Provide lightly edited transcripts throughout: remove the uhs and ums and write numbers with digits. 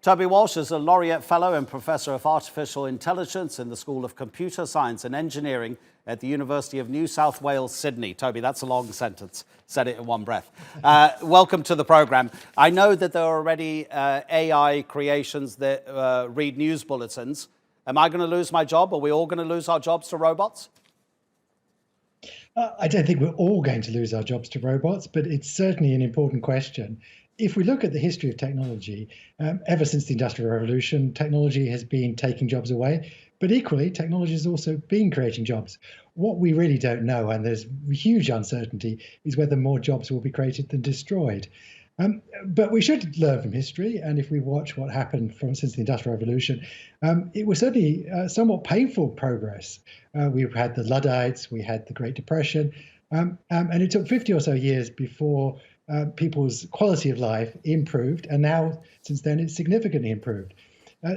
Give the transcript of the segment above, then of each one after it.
Toby Walsh is a Laureate Fellow and Professor of Artificial Intelligence in the School of Computer Science and Engineering at the University of New South Wales, Sydney. Toby, that's a long sentence. Said it in one breath. Welcome to the programme. I know that there are already AI creations that read news bulletins. Am I going to lose my job? Are we all going to lose our jobs to robots? I don't think we're all going to lose our jobs to robots, but it's certainly an important question. If we look at the history of technology, ever since the Industrial Revolution, technology has been taking jobs away, but equally, technology has also been creating jobs. What we really don't know, and there's huge uncertainty, is whether more jobs will be created than destroyed. But we should learn from history, and if we watch what happened since the Industrial Revolution, it was certainly somewhat painful progress. We've had the Luddites, we had the Great Depression, and it took 50 or so years before people's quality of life improved, and now, since then, it's significantly improved.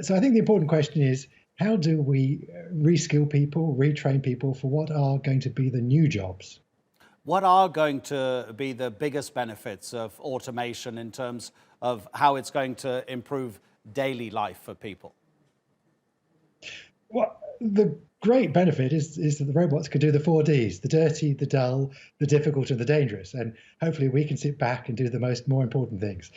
So I think the important question is, how do we reskill people, retrain people for what are going to be the new jobs? What are going to be the biggest benefits of automation in terms of how it's going to improve daily life for people? Well, the great benefit is that the robots can do the 4Ds, the dirty, the dull, the difficult, and the dangerous. And hopefully we can sit back and do the more important things.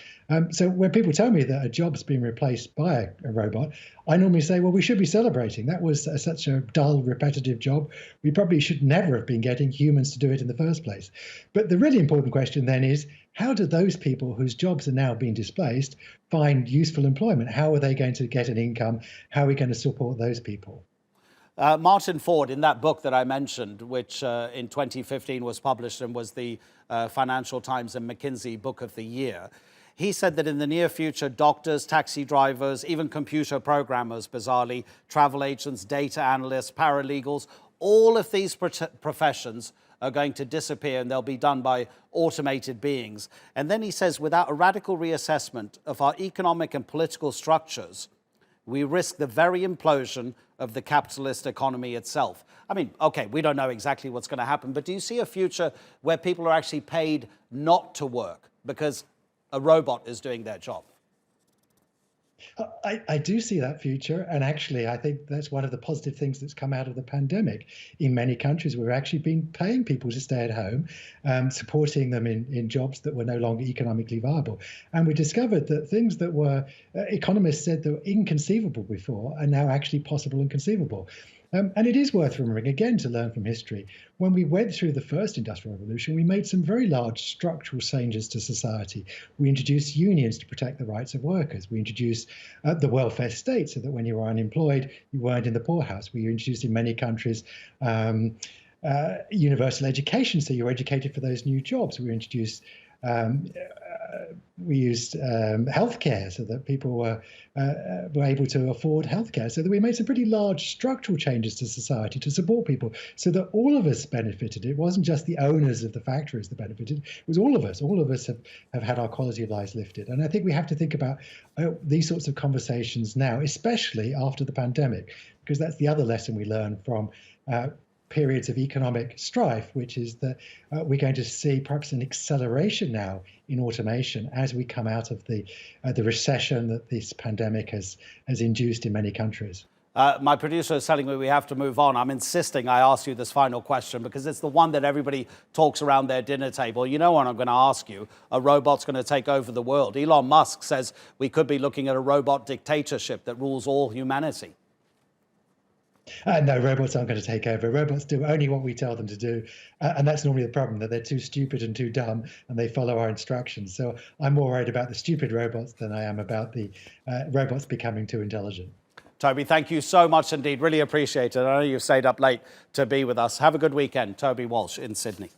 So when people tell me that a job's been replaced by a robot, I normally say, well, we should be celebrating. That was such a dull, repetitive job. We probably should never have been getting humans to do it in the first place. But the really important question then is, how do those people whose jobs are now being displaced find useful employment? How are they going to get an income? How are we going to support those people? Martin Ford, in that book that I mentioned, which in 2015 was published and was the Financial Times and McKinsey Book of the Year, he said that in the near future, doctors, taxi drivers, even computer programmers, bizarrely, travel agents, data analysts, paralegals, all of these professions are going to disappear and they'll be done by automated beings. And then he says, without a radical reassessment of our economic and political structures, we risk the very implosion of the capitalist economy itself. I mean, okay, we don't know exactly what's going to happen, but do you see a future where people are actually paid not to work because a robot is doing their job? I do see that future, and actually I think that's one of the positive things that's come out of the pandemic. In many countries, we've actually been paying people to stay at home, supporting them in jobs that were no longer economically viable. And we discovered that things that were, economists said that were inconceivable before, are now actually possible and conceivable. And it is worth remembering, again, to learn from history. When we went through the first Industrial Revolution, we made some very large structural changes to society. We introduced unions to protect the rights of workers. We introduced the welfare state so that when you were unemployed, you weren't in the poorhouse. We introduced in many countries universal education, so you were educated for those new jobs. We used healthcare so that people were able to afford healthcare. So that we made some pretty large structural changes to society to support people so that all of us benefited. It wasn't just the owners of the factories that benefited. It was all of us. All of us have had our quality of lives lifted. And I think we have to think about these sorts of conversations now, especially after the pandemic, because that's the other lesson we learned from periods of economic strife, which is that we're going to see perhaps an acceleration now in automation as we come out of the recession that this pandemic has induced in many countries. My producer is telling me we have to move on. I'm insisting I ask you this final question because it's the one that everybody talks around their dinner table. You know what I'm going to ask you? A robot's going to take over the world. Elon Musk says we could be looking at a robot dictatorship that rules all humanity. No, robots aren't going to take over. Robots do only what we tell them to do. And that's normally the problem, that they're too stupid and too dumb and they follow our instructions. So I'm more worried about the stupid robots than I am about the robots becoming too intelligent. Toby, thank you so much indeed. Really appreciate it. I know you've stayed up late to be with us. Have a good weekend. Toby Walsh in Sydney.